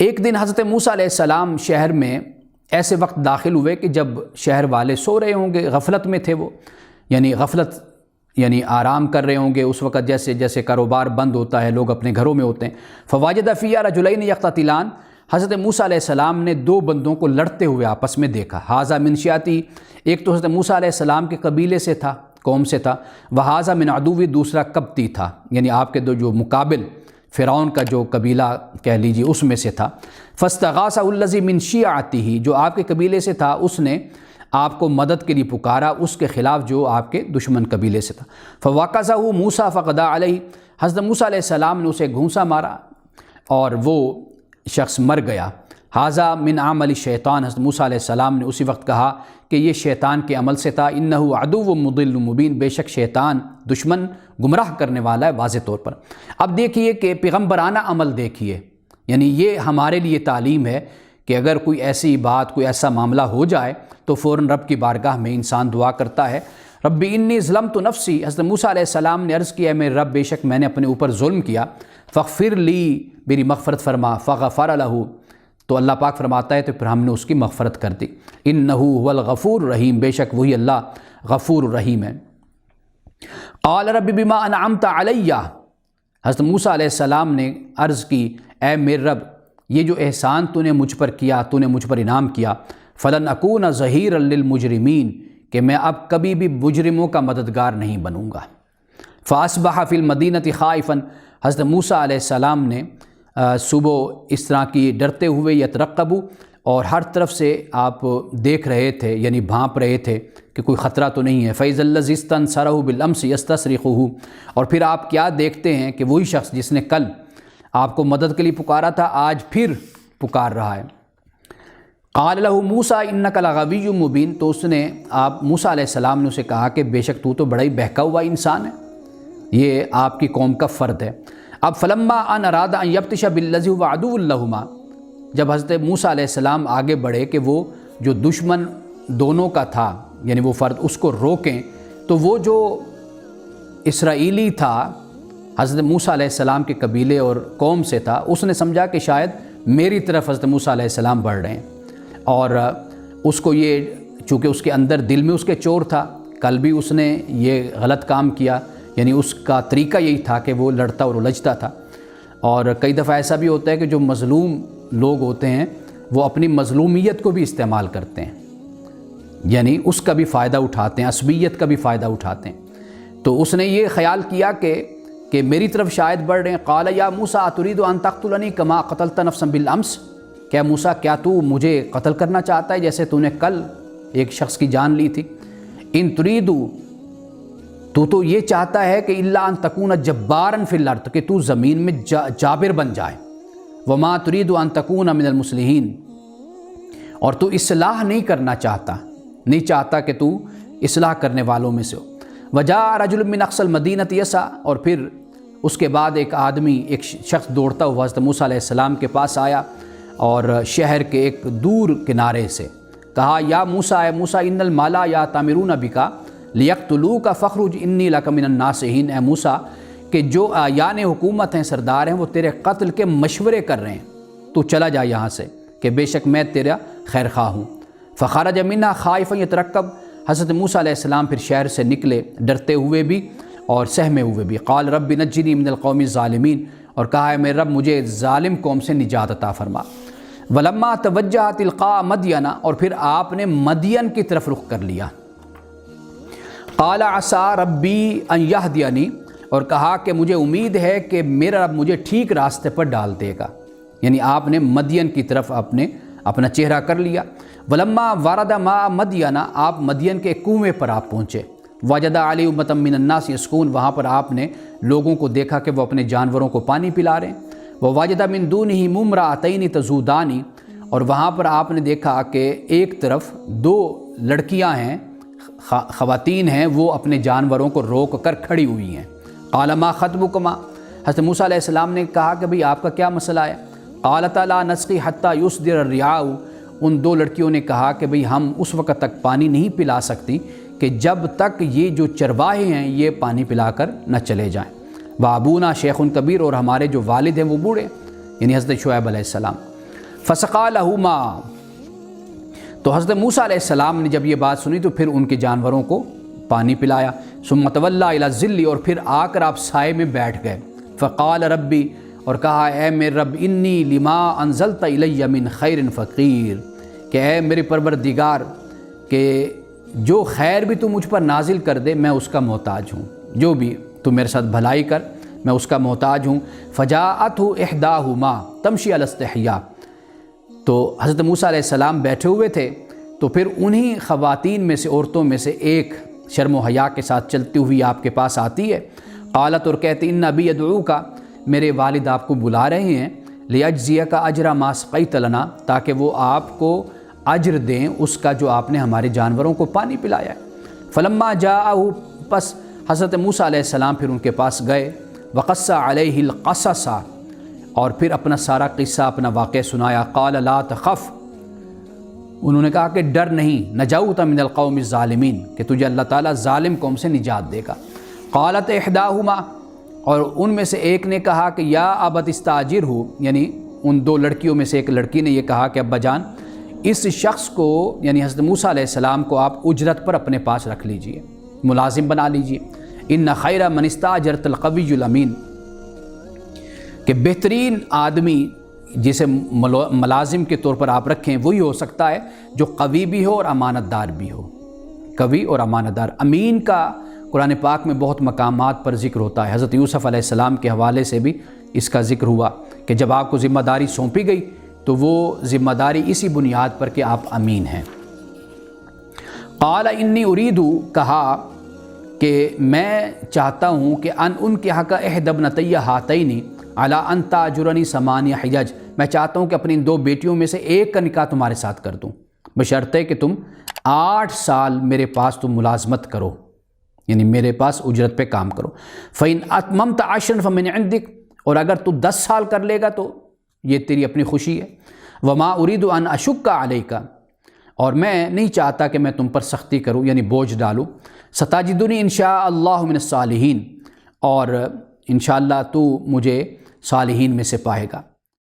ایک دن حضرت موسیٰ علیہ السلام شہر میں ایسے وقت داخل ہوئے کہ جب شہر والے سو رہے ہوں گے، غفلت میں تھے وہ، یعنی غفلت یعنی آرام کر رہے ہوں گے اس وقت، جیسے جیسے کاروبار بند ہوتا ہے، لوگ اپنے گھروں میں ہوتے ہیں۔ فواجد فیہا رجلین یقتتلان، حضرت موسیٰ علیہ السلام نے دو بندوں کو لڑتے ہوئے آپس میں دیکھا۔ ھذا من شیعتی، ایک تو حضرت موسیٰ علیہ السلام کے قبیلے سے تھا، قوم سے تھا، وھذا من عدوی، دوسرا قبطی تھا، یعنی آپ کے دو جو مقابل فرعون کا جو قبیلہ کہہ لیجیے اس میں سے تھا۔ فاستغاثہ الذی من شیعتہ، جو آپ کے قبیلے سے تھا اس نے آپ کو مدد کے لیے پکارا اس کے خلاف جو آپ کے دشمن قبیلے سے تھا۔ فوقظہ موسیٰ فقضیٰ علیہ، حضرت موسیٰ علیہ السلام نے اسے گھونسا مارا اور وہ شخص مر گیا۔ ھذا من عمل الشیطان، حضرت موسیٰ علیہ السلام نے اسی وقت کہا کہ یہ شیطان کے عمل سے تھا۔ انہ عدو مضل مبین، بے شک شیطان دشمن گمراہ کرنے والا ہے واضح طور پر۔ اب دیکھیے کہ پیغمبرانہ عمل دیکھیے، یعنی یہ ہمارے لیے تعلیم ہے کہ اگر کوئی ایسی بات، کوئی ایسا معاملہ ہو جائے تو فوراً رب کی بارگاہ میں انسان دعا کرتا ہے، ربی انی ظلمت نفسی۔ حضرت موسیٰ علیہ السلام نے عرض کیا، میرے رب بے شک میں نے اپنے اوپر ظلم کیا، فاغفر لی، میری مغفرت فرما، فغفر لہ، تو اللہ پاک فرماتا ہے تو پھر ہم نے اس کی مغفرت کر دی۔ انہ هو الغفور الرحیم، بے شک وہی اللہ غفور الرحیم ہے۔ قال رب بما انعمت علی، حضرت موسیٰ علیہ السلام نے عرض کی، اے میرے رب یہ جو احسان تو نے مجھ پر کیا، تو نے مجھ پر انعام کیا، فلن اکون ظہیرا للمجرمین، کہ میں اب کبھی بھی مجرموں کا مددگار نہیں بنوں گا۔ فاصبح فی المدینۃ خائفا، حضرت موسیٰ علیہ السلام نے صبح اس طرح کی ڈرتے ہوئے یترقب، اور ہر طرف سے آپ دیکھ رہے تھے یعنی بھانپ رہے تھے کہ کوئی خطرہ تو نہیں ہے۔ فَإِذَا الَّذِي اسْتَنصَرَهُ بِالْأَمْسِ يَسْتَصْرِخُهُ، اور پھر آپ کیا دیکھتے ہیں کہ وہی شخص جس نے کل آپ کو مدد کے لیے پکارا تھا آج پھر پکار رہا ہے۔ قال له موسیٰ انک لغوی مبین، تو اس نے آپ موسیٰ علیہ السلام نے اسے کہا کہ بے شک تو بڑا ہی بہکا ہوا انسان ہے، یہ آپ کی قوم کا فرد ہے۔ اب فلما ان اراد ان یبطش بالذی هو عدو لہما، جب حضرت موسیٰ علیہ السلام آگے بڑھے کہ وہ جو دشمن دونوں کا تھا یعنی وہ فرد اس کو روکیں، تو وہ جو اسرائیلی تھا حضرت موسیٰ علیہ السلام کے قبیلے اور قوم سے تھا، اس نے سمجھا کہ شاید میری طرف حضرت موسیٰ علیہ السلام بڑھ رہے ہیں، اور اس کو یہ چونکہ اس کے اندر دل میں اس کے چور تھا، کل بھی اس نے یہ غلط کام کیا، یعنی اس کا طریقہ یہی تھا کہ وہ لڑتا اور الجھتا تھا۔ اور کئی دفعہ ایسا بھی ہوتا ہے کہ جو مظلوم لوگ ہوتے ہیں وہ اپنی مظلومیت کو بھی استعمال کرتے ہیں، یعنی اس کا بھی فائدہ اٹھاتے ہیں، عصبیت کا بھی فائدہ اٹھاتے ہیں۔ تو اس نے یہ خیال کیا کہ میری طرف شاید بڑھ رہے ہیں۔ قال یا موسیٰ اتريد ان تقتلنی کما قتلت نفسا بالامس، کیا موسیٰ کیا تو مجھے قتل کرنا چاہتا ہے جیسے تو نے کل ایک شخص کی جان لی تھی؟ ان تريد، تو یہ چاہتا ہے کہ الا ان تکون جبارا فی الارض، کہ تو زمین میں جابر بن جائے، وما تريد ان تکون من المصلحین، اور تو اصلاح نہیں کرنا چاہتا، نہیں چاہتا کہ تو اصلاح کرنے والوں میں سے ہو۔ وجاء رجل من اقصى المدینۃ یسعی، اور پھر اس کے بعد ایک آدمی، ایک شخص دوڑتا ہوا حضرت موسیٰ علیہ السلام کے پاس آیا اور شہر کے ایک دور کنارے سے کہا، یا موسیٰ، اے موسیٰ، ان المالا یاتمرون بک لیقتلوک فاخرج انی لک من الناصحین، اے موسیٰ کہ جو آیان حکومت ہیں، سردار ہیں، وہ تیرے قتل کے مشورے کر رہے ہیں، تو چلا جا یہاں سے کہ بے شک میں تیرا خیر خواہ ہوں۔ فخرج منہا خائفا یترقب، حضرت موسیٰ علیہ السلام پھر شہر سے نکلے ڈرتے ہوئے بھی اور سہمے ہوئے بھی۔ قال رب نجنی من القوم الظالمین، اور کہا ہے میرے رب مجھے ظالم قوم سے نجات عطا فرما۔ ولما توجہ تلقاء مدین، اور پھر آپ نے مدین کی طرف رخ کر لیا۔ قال عسى ربی ان یہدینی، اور کہا کہ مجھے امید ہے کہ میرا رب مجھے ٹھیک راستے پر ڈال دے گا، یعنی آپ نے مدین کی طرف اپنا چہرہ کر لیا۔ ولما ورد ماء مدین، آپ مدین کے کنویں پر آپ پہنچے۔ وجد علی امۃ من الناس یسقون، وہاں پر آپ نے لوگوں کو دیکھا کہ وہ اپنے جانوروں کو پانی پلا رہے ہیں۔ ووجد من دونہ امرأتین تذودان، اور وہاں پر آپ نے دیکھا کہ ایک طرف دو لڑکیاں ہیں، خواتین ہیں، وہ اپنے جانوروں کو روک کر کھڑی ہوئی ہیں۔ قال ما خطبکما، حضرت موسیٰ علیہ السلام نے کہا کہ بھئی آپ کا کیا مسئلہ ہے؟ قالتا لا نسقی حتی یصدر الرعاء، ان دو لڑکیوں نے کہا کہ بھئی ہم اس وقت تک پانی نہیں پلا سکتی کہ جب تک یہ جو چرواہے ہیں یہ پانی پلا کر نہ چلے جائیں۔ وابونا شیخ کبیر، اور ہمارے جو والد ہیں وہ بوڑھے، یعنی حضرت شعیب علیہ السلام۔ فسقا لہما، تو حضرت موسیٰ علیہ السلام نے جب یہ بات سنی تو پھر ان کے جانوروں کو پانی پلایا۔ ثم تولى الى الظل، اور پھر آ کر آپ سائے میں بیٹھ گئے۔ فقال ربی، اور کہا اے میرے رب، انی لما انزلت الی من خیر فقیر، کہ اے میرے پروردگار کہ جو خیر بھی تو مجھ پر نازل کر دے میں اس کا محتاج ہوں، جو بھی تو میرے ساتھ بھلائی کر میں اس کا محتاج ہوں۔ فجاءتہ احداہما تمشی علی استحیاء، تو حضرت موسیٰ علیہ السلام بیٹھے ہوئے تھے تو پھر انہی خواتین میں سے، عورتوں میں سے ایک شرم و حیا کے ساتھ چلتی ہوئی آپ کے پاس آتی ہے۔ قالت، اور کہتی ان ابی یدعوک، میرے والد آپ کو بلا رہے ہیں، لیجزیک اجر ما سقیت لنا، تاکہ وہ آپ کو اجر دیں اس کا جو آپ نے ہمارے جانوروں کو پانی پلایا ہے۔ فلما جاءہ، پس حضرت موسیٰ علیہ السلام پھر ان کے پاس گئے۔ وقص علیہ القصص، اور پھر اپنا سارا قصہ، اپنا واقعہ سنایا۔ قال لا تخف، انہوں نے کہا کہ ڈر نہیں، نجوت من القوم الظالمین، کہ تجھے اللہ تعالیٰ ظالم قوم سے نجات دے گا۔ قالت احداہما، اور ان میں سے ایک نے کہا کہ یا ابت استاجرہ، یعنی ان دو لڑکیوں میں سے ایک لڑکی نے یہ کہا کہ ابا جان اس شخص کو، یعنی حضرت موسیٰ علیہ السلام کو آپ اجرت پر اپنے پاس رکھ لیجئے، ملازم بنا لیجئے۔ ان خیر من استاجرت القوی الامین، کہ بہترین آدمی جسے ملازم کے طور پر آپ رکھیں وہی ہو سکتا ہے جو قوی بھی ہو اور امانت دار بھی ہو، قوی اور امانت دار۔ امین کا قرآن پاک میں بہت مقامات پر ذکر ہوتا ہے، حضرت یوسف علیہ السلام کے حوالے سے بھی اس کا ذکر ہوا کہ جب آپ کو ذمہ داری سونپی گئی تو وہ ذمہ داری اسی بنیاد پر کہ آپ امین ہیں۔ قال انی اریدو، کہا کہ میں چاہتا ہوں کہ ان کے حق احد ابنتی ہاتین علی ان تاجرنی ثمانیہ حجج، میں چاہتا ہوں کہ اپنی دو بیٹیوں میں سے ایک کا نکاح تمہارے ساتھ کر دوں، بشرطے کہ تم 8 سال میرے پاس تم ملازمت کرو، یعنی میرے پاس اجرت پہ کام کرو۔ فَإِنْ أَتْمَمْتَ عَشْرًا فَمِنْ عِنْدِكَ، اور اگر تو 10 سال کر لے گا تو یہ تیری اپنی خوشی ہے۔ وَمَا أُرِيدُ أَنْ أَشُقَّ عَلَيْكَ، اور میں نہیں چاہتا کہ میں تم پر سختی کروں، یعنی بوجھ ڈالوں۔ سَتَجِدُنِي إِنْ شَاءَ اللَّهُ مِنَ الصَّالِحِينَ، اور انشاءاللہ تو مجھے صالحین میں سے پائے گا۔